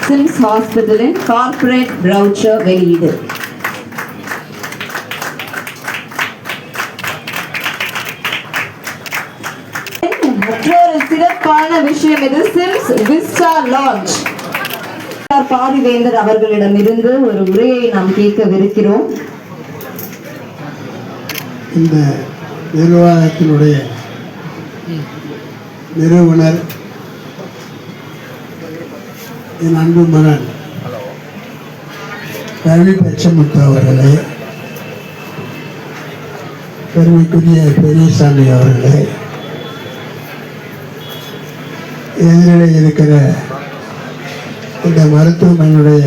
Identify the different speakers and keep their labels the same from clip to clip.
Speaker 1: Sims ஹாஸ்பிட்டலின் corporate பிரவுச்சர் வெளியீடு. மற்றொரு சிறப்பான விஷயம் இது சிம்ஸ் விஸ்டா லான்ச். பாரிவேந்தர் அவர்களிடமிருந்து ஒரு உரையை நாம் கேட்கவிருக்கிறோம்.
Speaker 2: இந்த நிர்வாகத்தினுடைய நிறுவனர் என் அன்பு மகன் ரவி பச்சமுத்து அவர்களே, பெருமைக்குரிய பெரியசாமி அவர்களே, எதிரிலே இருக்கிற இந்த மருத்துவமனையுடைய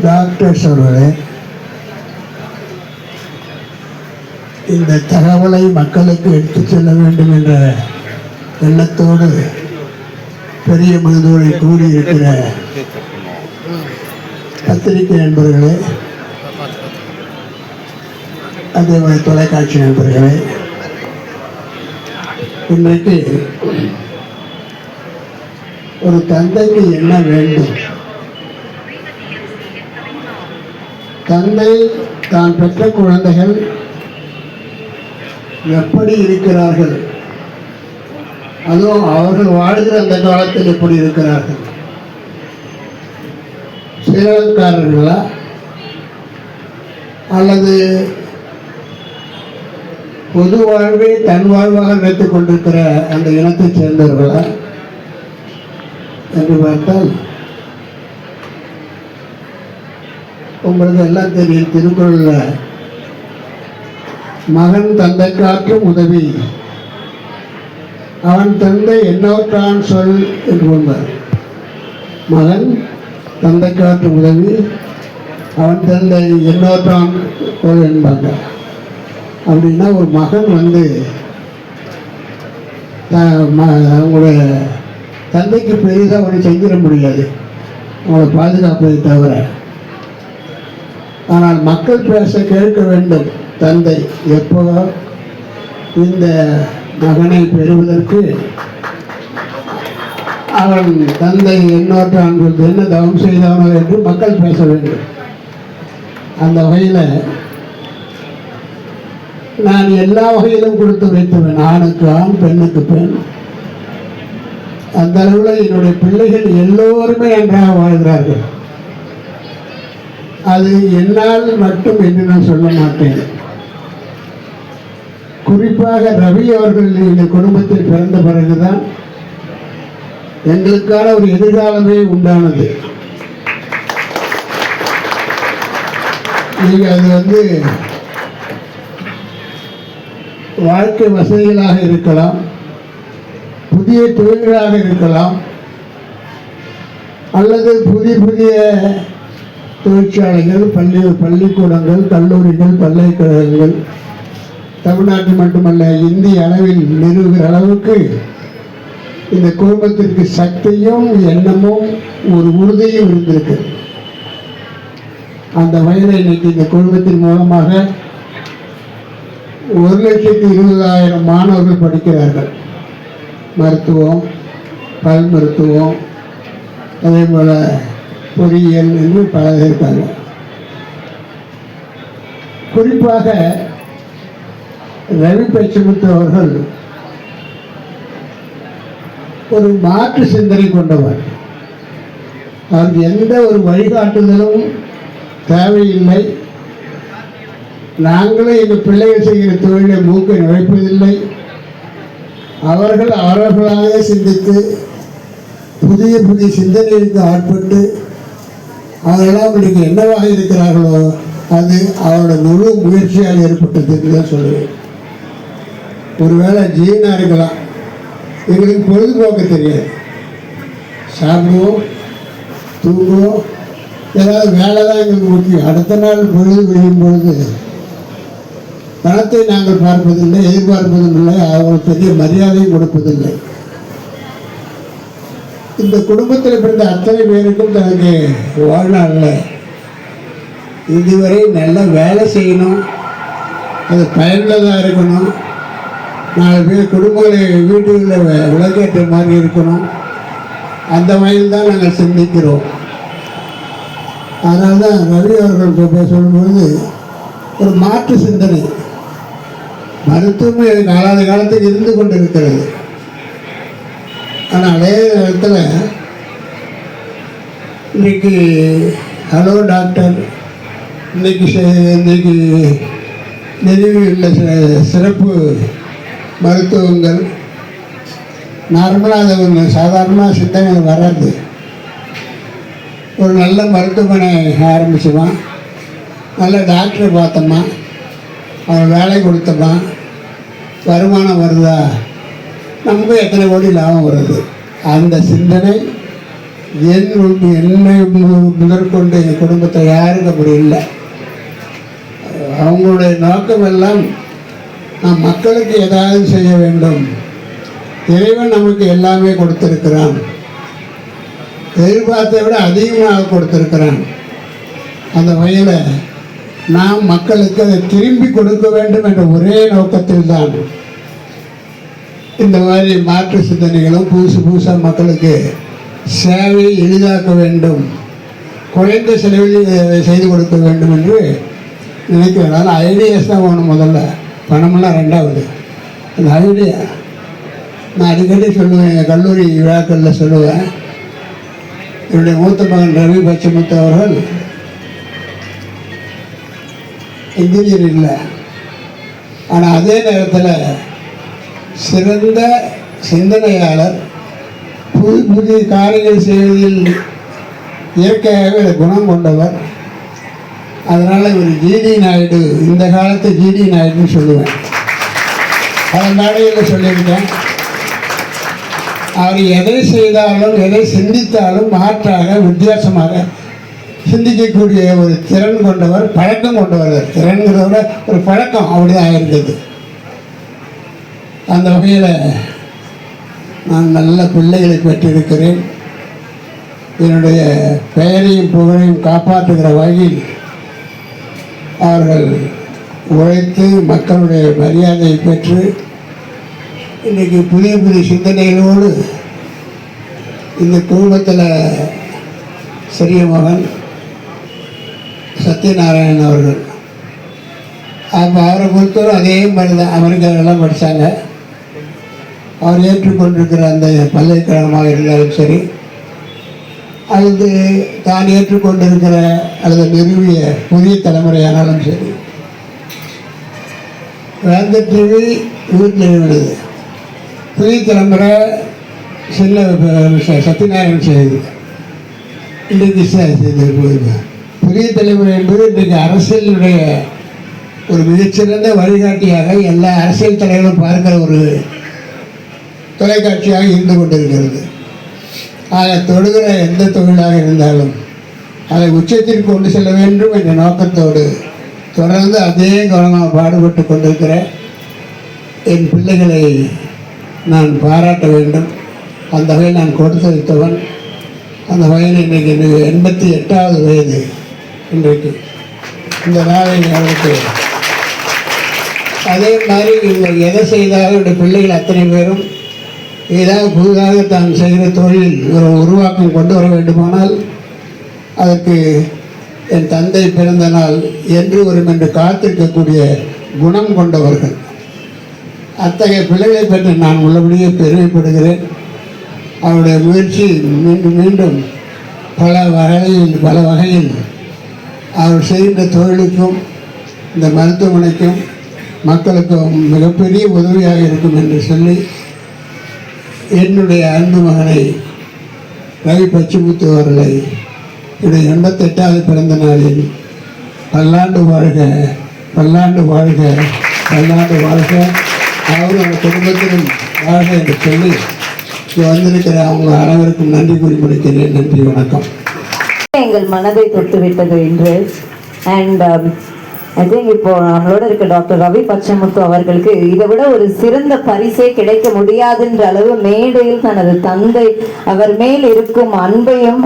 Speaker 2: டாக்டர்ஸ் அவர்களே, இந்த தகவலை மக்களுக்கு எடுத்துச் செல்ல வேண்டும் என்ற எண்ணத்தோடு பெரிய மனதோடு கூடியிருக்கிற பத்திரிகை நண்பர்களே, அதே மாதிரி தொலைக்காட்சி நண்பர்களே, இன்றைக்கு ஒரு தந்தைக்கு என்ன வேண்டும்? தந்தை தான் பெற்ற குழந்தைகள் எப்படி இருக்கிறார்கள், அதுவும் அவர்கள் வாழ்கிற அந்த காலத்தில் எப்படி இருக்கிறார்கள், சிலக்காரர்களா அல்லது பொது வாழ்வை தன் வாழ்வாக நினைத்துக் கொண்டிருக்கிற அந்த இனத்தைச் சேர்ந்தவர்களா என்று பார்த்தால் உங்களுக்கு எல்லாம் தெரியும். திருக்குறளில் மகன் தந்தை காற்றும் உதவி, அவன் தந்தை என்னோற்றான் சொல் என்று கொண்டார். மகன் தந்தை காற்றும் உதவி, அவன் தந்தை என்னோற்றான் சொல் என்பாங்க. அப்படின்னா ஒரு மகன் அவங்களுடைய தந்தைக்கு பெரிதாக அவனை செஞ்சிட முடியாது, அவங்களை பாதுகாப்பதை தவிர. ஆனால் மக்கள் பேச கேட்க வேண்டும். தந்தை எப்போ இந்த மகனை பெறுவதற்கு அவன் தந்தை என்னோற்றான் என்ன தவம் செய்தானோ என்று மக்கள் பேச வேண்டும். அந்த வகையில் நான் எல்லா வகையிலும் கொடுத்து வைத்துவேன். ஆணுக்கு ஆண், பெண்ணுக்கு பெண். அந்த அளவில் என்னுடைய பிள்ளைகள் எல்லோருமே நன்றாக வாழ்கிறார்கள். அது என்னால் மட்டும் என்று நான் சொல்ல மாட்டேன். குறிப்பாக ரவி அவர்கள் இந்த குடும்பத்தில் பிறந்த பிறகுதான் எங்களுக்கான ஒரு எதிர்காலமே உண்டானது. நீங்கள் அது வாழ்க்கை வசதிகளாக இருக்கலாம், புதிய தொழில்களாக இருக்கலாம், அல்லது புதிய புதிய தொழிற்சாலைகள், பள்ளிக்கூடங்கள், கல்லூரிகள், பல்கலைக்கழகங்கள் தமிழ்நாட்டில் மட்டுமல்ல இந்திய அளவில் நிறுவுகிற அளவுக்கு இந்த குடும்பத்திற்கு சக்தியும் எண்ணமும் ஒரு உறுதியும் இருந்திருக்கு. அந்த வகையில் இன்னைக்கு இந்த குடும்பத்தின் மூலமாக 1,20,000 மாணவர்கள் படிக்கிறார்கள். மருத்துவம், பல் மருத்துவம், அதே போல் பொறியியல் என்று பல இருக்காங்க. குறிப்பாக ரவி பச்சமுத்து அவர்கள் ஒரு மாற்று சிந்தனை கொண்டவர். அவருக்கு எந்த ஒரு வழிகாட்டுதலும் தேவையில்லை. நாங்களே எங்கள் பிள்ளைகள் செய்கிற தொழிலை மூக்கை நுழைப்பதில்லை. அவர்களாக சிந்தித்து புதிய புதிய சிந்தனைகளுக்கு ஆட்பட்டு அவர்களெல்லாம் இன்னைக்கு என்னவாக இருக்கிறார்களோ அது அவரோட முழு முயற்சியால் ஏற்பட்டது என்று தான் சொல்லுவேன். ஒருவேளை ஜீவனாக இருக்கலாம், எங்களுக்கு பொழுதுபோக்க தெரியாது. சாப்பிடுவோம், தூங்குவோம், ஏதாவது வேலை தான் எங்களுக்கு முக்கியம். அடுத்த நாள் பொழுது விழும் பொழுது பணத்தை நாங்கள் பார்ப்பதில்லை, எதிர்பார்ப்பதும் இல்லை, அவங்களுக்கு பெரிய மரியாதையும் கொடுப்பதில்லை. இந்த குடும்பத்தில் பிறந்த அத்தனை பேருக்கும் தனக்கு வாழ்நாளில் இதுவரை நல்ல வேலை செய்யணும், அது பயனுள்ளதாக இருக்கணும், 4 பேர் குடும்பங்களை வீட்டுகளில் விளக்கேற்ற மாதிரி இருக்கணும், அந்த வகையில் தான் நாங்கள் சிந்திக்கிறோம். அதனால தான் ரவி அவர்கள் சொல்லும்போது ஒரு மாற்று சிந்தனை மருத்துவம் காலாத காலத்துக்கு இருந்து கொண்டு இருக்கிறது. ஆனால் அதே நேரத்தில் இன்றைக்கி ஹலோ டாக்டர் இன்னைக்கு நிறுவியுள்ள சிறப்பு மருத்துவங்கள் நார்மலாக அது ஒன்று சாதாரணமாக சிந்தனை வராது. ஒரு நல்ல மருத்துவமனை ஆரம்பிச்சோமா, நல்ல டாக்டரை பார்த்தோமா, அவன் வேலை கொடுத்தோமா, வருமானம் வருதா, நமக்கு எத்தனை கோடி லாபம் வருது. அந்த சிந்தனை என்னை முதற்கொண்டு என் குடும்பத்தை யாருக்கு அப்படி இல்லை. அவங்களுடைய நோக்கம் எல்லாம் நாம் மக்களுக்கு ஏதாவது செய்ய வேண்டும். இறைவன் நமக்கு எல்லாமே கொடுத்திருக்கிறான், எதிர்பார்த்தை விட அதிகமாக கொடுத்திருக்கிறான். அந்த வகையில் நாம் மக்களுக்கு அதை திரும்பி கொடுக்க வேண்டும் என்ற ஒரே நோக்கத்தில் தான் இந்த மாதிரி மாற்று சிந்தனைகளும் புதுசாக மக்களுக்கு சேவையை எளிதாக்க வேண்டும், குறைந்த செலவில் செய்து கொடுக்க வேண்டும் என்று நினைக்கிறேன். அதனால் ஐடியாஸ் தான் வேணும். முதல்ல பணமெல்லாம் ரெண்டாவது. அந்த ஐடியா நான் அடிக்கடி சொல்லுவேன், எங்கள் கல்லூரி விழாக்களில் சொல்லுவேன். என்னுடைய மூத்த மகன் ரவி பச்சமுத்து அவர்கள் இன்ஜினியர் இல்லை, ஆனால் அதே நேரத்தில் சிறந்த சிந்தனையாளர், புதிய காரியங்கள் செய்வதில் இயற்கையாகவே குணம் கொண்டவர். அதனால் இவர் ஜிடி நாயுடு, இந்த காலத்து ஜிடி நாயுடுன்னு சொல்லுவேன். அதன் மேடையில் சொல்லியிருக்கேன். அவர் எதை செய்தாலும் எதை சிந்தித்தாலும் மாற்றாக வித்தியாசமாக சிந்திக்கக்கூடிய ஒரு திறன் கொண்டவர், பழக்கம் கொண்டவர். திறன்கிறத விட ஒரு பழக்கம் அப்படிதான் ஆயிருந்தது. அந்த வகையில் நான் நல்ல பிள்ளைகளை பெற்றிருக்கிறேன். என்னுடைய பெயரையும் புகழையும் காப்பாற்றுகிற வகையில் அவர்கள் உழைத்து மக்களுடைய மரியாதையை பெற்று இன்றைக்கி புதிய சிந்தனைகளோடு இந்த குடும்பத்தில் சிறிய மகன் சத்யநாராயணன் அவர்கள், அப்போ அவரை பொறுத்தவரை அதே மாதிரி தான் அமெரிக்காவெல்லாம் படித்தாங்க. அவர் ஏற்றுக்கொண்டிருக்கிற அந்த பல்கலைக்கழகமாக இருந்தாலும் சரி, அல்லது தான் ஏற்றுக்கொண்டிருக்கிற அல்லது நிறுவிய புதிய தலைமுறையானாலும் சரி, வேந்த டிவி வீட்டில் நிறுவனது, புதிய தலைமுறை சத்யநாராயணன் செய்து இன்றைக்கு செய்து புதிய தலைமுறை என்பது இன்றைக்கு அரசியலுடைய ஒரு மிகச்சிறந்த வழிகாட்டியாக எல்லா அரசியல் தலைவர்களும் பார்க்கிற ஒரு தொலைக்காட்சியாக இருந்து கொண்டிருக்கிறது. அதை தொடுகிற எந்த தொழிலாக இருந்தாலும் அதை உச்சத்திற்கு கொண்டு செல்ல வேண்டும் என்ற நோக்கத்தோடு தொடர்ந்து அதே கவனமாக பாடுபட்டு கொண்டிருக்கிற என் பிள்ளைகளை நான் பாராட்ட வேண்டும். அந்த வகையில் நான் கொடுத்தளித்தவன். அந்த வகையில் இன்றைக்கு 88வது வயது. இன்றைக்கு இந்த நாளை அவருக்கு அதே மாதிரி இவங்க எதை செய்தாலும் என்னுடைய பிள்ளைகள் அத்தனை பேரும் ஏதாவது புதிதாக தான் செய்கிற தொழில் ஒரு உருவாக்கம் கொண்டு வர வேண்டுமானால் அதற்கு என் தந்தை பிறந்த நாள் என்று வரும் என்று காத்திருக்கக்கூடிய குணம் கொண்டவர்கள். அத்தகைய பிள்ளைகளை பற்றி நான் உள்ளபடியே பெருமைப்படுகிறேன். அவருடைய முயற்சி மீண்டும் மீண்டும் பல வகையில் அவர் செய்கின்ற தொழிலுக்கும் இந்த மருத்துவமனைக்கும் மக்களுக்கும் மிகப்பெரிய உதவியாக இருக்கும் என்று சொல்லி என்னுடைய அன்பு மகனை ரவி பச்சமுத்து அவர்களை என்னுடைய 88வது பிறந்த நாளில் பல்லாண்டு வாழ்க, பல்லாண்டு வாழ்க, பல்லாண்டு வாழ்க, அவரும் அந்த குடும்பத்திலும் வாழ்க என்று சொல்லி வந்திருக்கிற அவங்க அனைவருக்கும் நன்றி கூறி முடிக்கிறேன். நன்றி, வணக்கம்.
Speaker 1: எங்கள் மனதை தொட்டுவிட்டது என்று. அண்ட்
Speaker 3: ஐ திங்க் இப்போ நம்மளோட இருக்க டாக்டர் ரவி பச்சமுத்து அவர்களுக்கு இதை விட ஒரு சிறந்த பரிசே கிடைக்க முடியாதுன்ற அளவு மேடையில் தனது தந்தை அவர் மேல் இருக்கும் அன்பையும்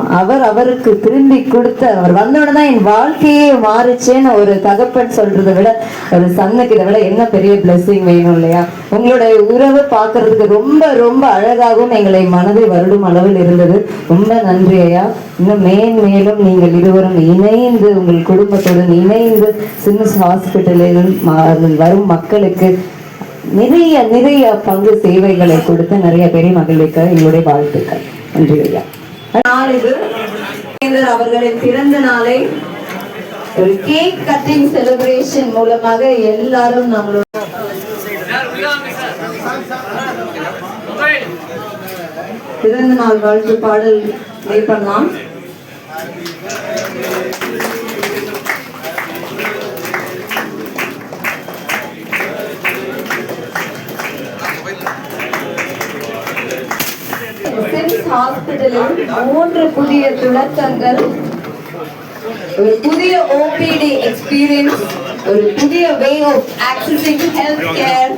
Speaker 3: அவருக்கு திரும்பி கொடுத்த அவர் வந்தோட தான் என் வாழ்க்கையே மாறுச்சேன்னு ஒரு தகப்பன் சொல்றதை விட ஒரு சன்னுக்கு இதை விட என்ன பெரிய பிளெஸிங் வேணும் இல்லையா? உங்களுடைய உறவு பார்க்கறதுக்கு ரொம்ப ரொம்ப அழகாகவும் எங்களை மனதை வருடும் அளவில் இருந்தது. ரொம்ப நன்றி ஐயா. இன்னும் மேலும் நீங்கள் இருவரும் இணைந்து உங்கள் குடும்பத்துடன் இணைந்து சிம்ஸ் ஹாஸ்பிட்டலில் வரும் மக்களுக்கு நிறைய பங்கு சேவைகளை கொடுத்து நிறைய பேரை மகிழ்விக்க எங்களுடைய வாழ்த்துக்கள். நன்றி ஐயா. நாளிது அவர்களின் பிறந்த நாளை ஒரு கேக் கட்டிங் செலிப்ரேஷன் மூலமாக எல்லாரும் நம்மளோட பிறந்த நாள் வாழ்த்து பாடல் ப்ளே பண்ணலாம். சிம்ஸ் ஹாஸ்பிட்டலில் 3 புதிய துணக்கங்கள், ஒரு புதிய OPD எக்ஸ்பீரியன்ஸ், ஒரு புதிய way of accessing health care.